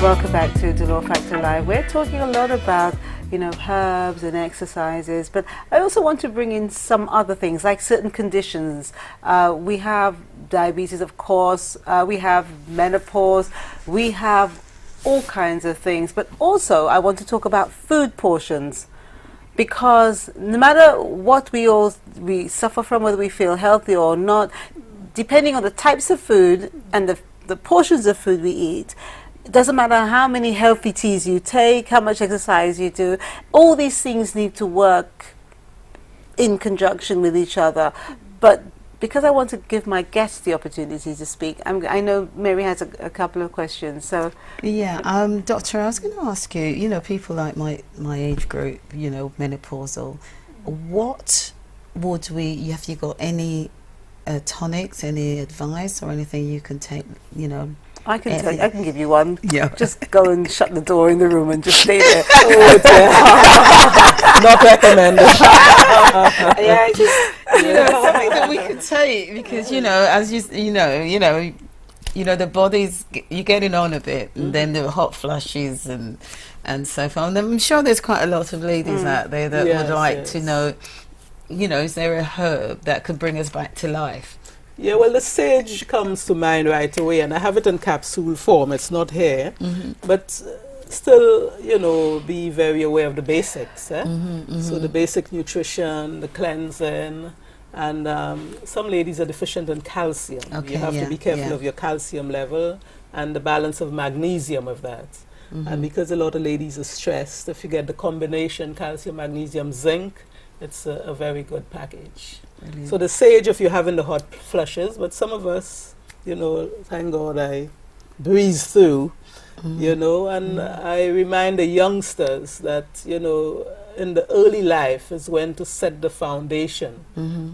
Welcome back to the Law Factor Live. We're talking a lot about, herbs and exercises, but I also want to bring in some other things, like certain conditions. We have diabetes, of course, we have menopause, we have all kinds of things, but also I want to talk about food portions, because no matter what we suffer from, whether we feel healthy or not, depending on the types of food and the portions of food we eat, it doesn't matter how many healthy teas you take, how much exercise you do, all these things need to work in conjunction with each other. But because I want to give my guests the opportunity to speak, I know Mary has a couple of questions. So yeah, Doctor, I was going to ask you, people like my age group, menopausal, what would have you got any tonics, any advice or anything you can take, I can tell you, I can give you one. Yeah. Just go and shut the door in the room and just stay there. Not recommended. Yeah, just something that we could take, because as the body's you're getting on a bit, and then there are hot flushes and so forth. And I'm sure there's quite a lot of ladies out there that would like to know, is there a herb that could bring us back to life? Yeah, well, the sage comes to mind right away, and I have it in capsule form. It's not here, but still, be very aware of the basics. So the basic nutrition, the cleansing, and some ladies are deficient in calcium. Okay, you have to be careful of your calcium level and the balance of magnesium of that. And because a lot of ladies are stressed, if you get the combination calcium, magnesium, zinc, it's a very good package. Brilliant. So the sage, if you're having the hot flushes, but some of us, thank God I breeze through, and I remind the youngsters that, in the early life is when to set the foundation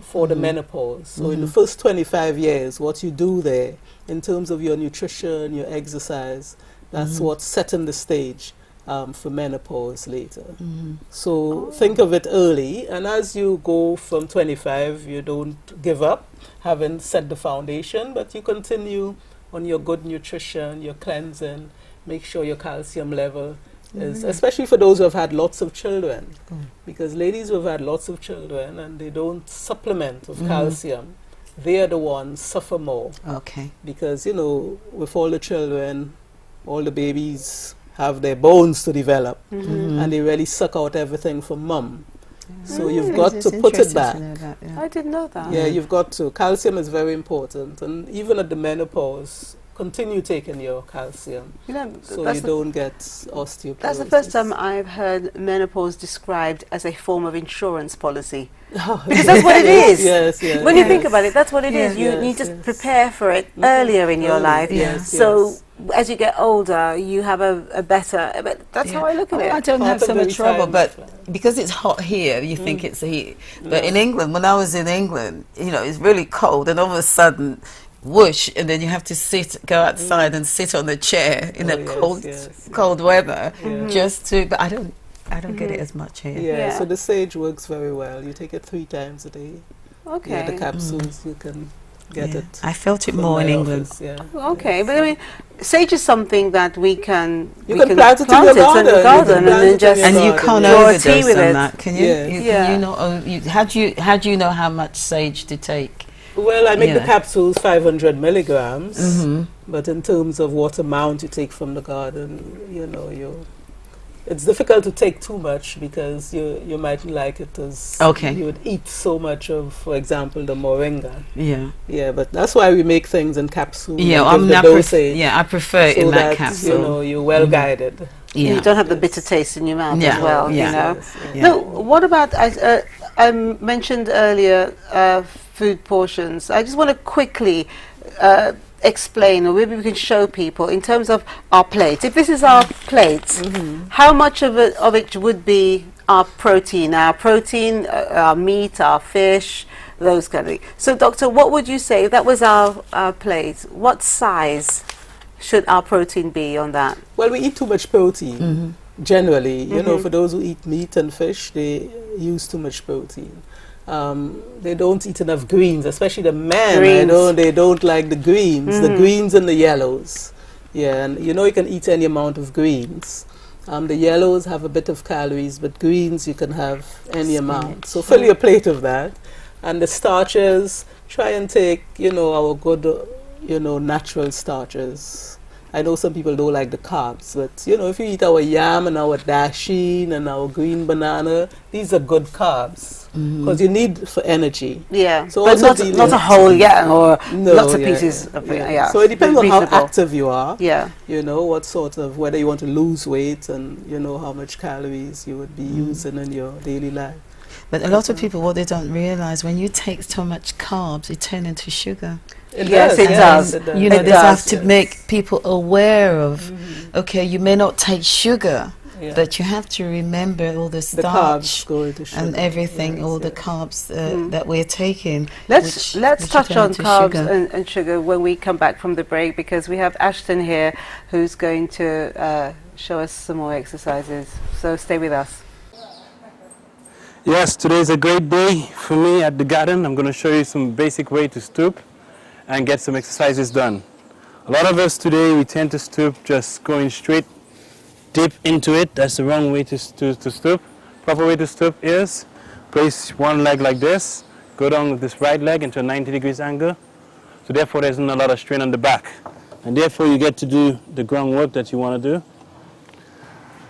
for the menopause. So in the first 25 years, what you do there in terms of your nutrition, your exercise, that's what's setting the stage for menopause later. So think of it early, and as you go from 25, you don't give up having set the foundation, but you continue on your good nutrition, your cleansing, make sure your calcium level is, especially for those who have had lots of children, because ladies who have had lots of children and they don't supplement with calcium, they are the ones suffer more. Okay. Because, with all the children, all the babies have their bones to develop, and they really suck out everything from mum. So you've got to put it back. I didn't know that. Yeah, you've got to. Calcium is very important, and even at the menopause, continue taking your calcium, so you don't get osteoporosis. That's the first time I've heard menopause described as a form of insurance policy. Because that's what it is. Yes. When you think about it, that's what it is. You just prepare for it earlier in your life. So as you get older, you have a better. But that's how I look at it. I don't have so much trouble, but because it's hot here, you think it's the heat. But in England, when I was in England, it's really cold, and all of a sudden, whoosh, and then you have to go outside and sit on the chair in cold weather, just to. But I don't get it as much here. So the sage works very well. You take it 3 times a day. Okay. Yeah, the capsules, you can get it. I felt it more in England. Okay, but I mean, sage is something that we can plant it in your garden, and you can't overdose on that, can you? Yes. How do you know how much sage to take? Well, I make the capsules 500 milligrams, but in terms of what amount you take from the garden, it's difficult to take too much, because you mightn't like it as you would eat so much of, for example, the moringa. Yeah, but that's why we make things in capsules. I prefer it in that capsule. You're well guided. You don't have the bitter taste in your mouth as well. No, what about I mentioned earlier food portions. I just want to quickly explain, or maybe we can show people in terms of our plates. If this is our plates, how much of it would be our protein, our meat, our fish, those kind of things. So, Doctor, what would you say if that was our plate? What size should our protein be on that? Well, we eat too much protein generally. For those who eat meat and fish, they use too much protein. They don't eat enough greens, especially the men. They don't like the greens, the greens and the yellows. Yeah, and you know you can eat any amount of greens. The yellows have a bit of calories, but greens you can have any amount. So fill your plate of that. And the starches, try and take, you know, our good, you know, natural starches. I know some people don't like the carbs, but, you know, if you eat our yam and our dasheen and our green banana, these are good carbs. Because you need for energy. Yeah, so but not a whole yam or lots of pieces of it. Yeah. So it depends on how active you are. Yeah. You know, what sort of, whether you want to lose weight and, you know, how much calories you would be using in your daily life. But a lot of people, what they don't realize, when you take so much carbs, it turns into sugar. Yes, it does. You know, they have to make people aware of, okay, you may not take sugar, but you have to remember all the starch and everything, all the carbs that we're taking. Let's touch on carbs and sugar when we come back from the break, because we have Ashton here who's going to show us some more exercises. So stay with us. Yes, today's a great day for me at the garden. I'm going to show you some basic way to stoop and get some exercises done. A lot of us today, we tend to stoop just going straight deep into it. That's the wrong way to stoop. Proper way to stoop is place one leg like this, go down with this right leg into a 90 degrees angle. So therefore there isn't a lot of strain on the back. And therefore you get to do the groundwork that you want to do.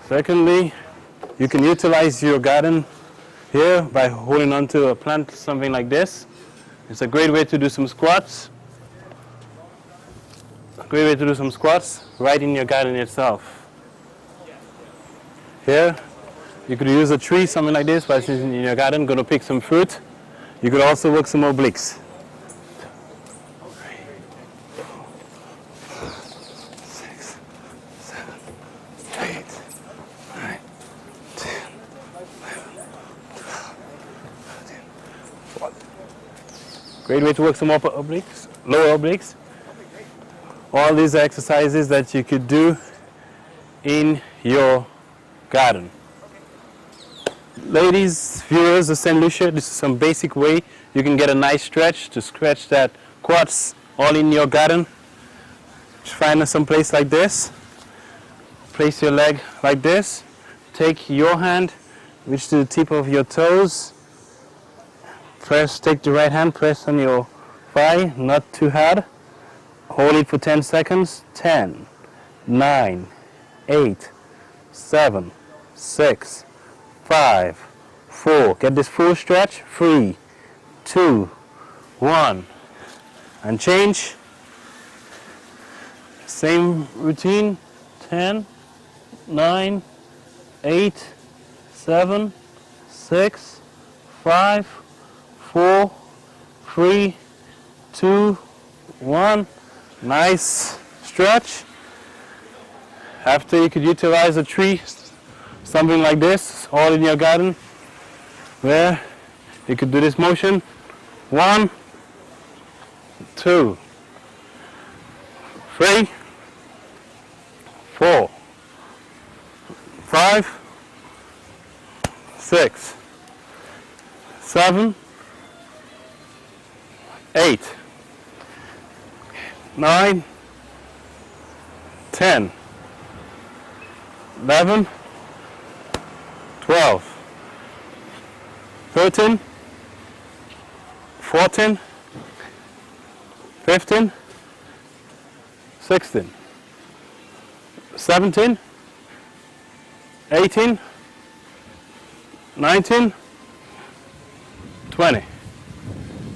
Secondly, you can utilize your garden here by holding onto a plant, something like this. It's a great way to do some squats. A great way to do some squats right in your garden itself. Here, you could use a tree, something like this, while it's in your garden, going to pick some fruit. You could also work some obliques. 6, 7, 8, 9, 10, 11, 12, 13, 14. Great way to work some upper obliques, lower obliques. All these are exercises that you could do in your garden. Ladies, viewers of St. Lucia, this is some basic way you can get a nice stretch to stretch that quads all in your garden. Just find some place like this. Place your leg like this. Take your hand, reach to the tip of your toes. Take the right hand, press on your thigh, not too hard. Hold it for 10 seconds. 10, 9, 8, 7, 6, 5, 4. Get this full stretch. 3, 2, 1. And change. Same routine. 10, 9, 8, 7, 6, 5, 4, 3, 2, 1. Nice stretch. After, you could utilize a tree, something like this, all in your garden, where you could do this motion. 1, 2, 3, 4, 5, 6, 7, 8, 9, 10, 11, 12, 13, 14, 15, 16, 17, 18, 19, 20.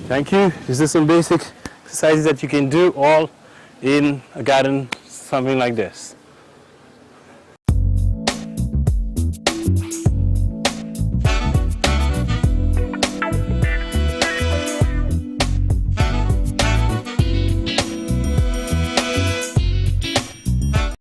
Thank you. These are some basic exercises that you can do all in a garden, something like this.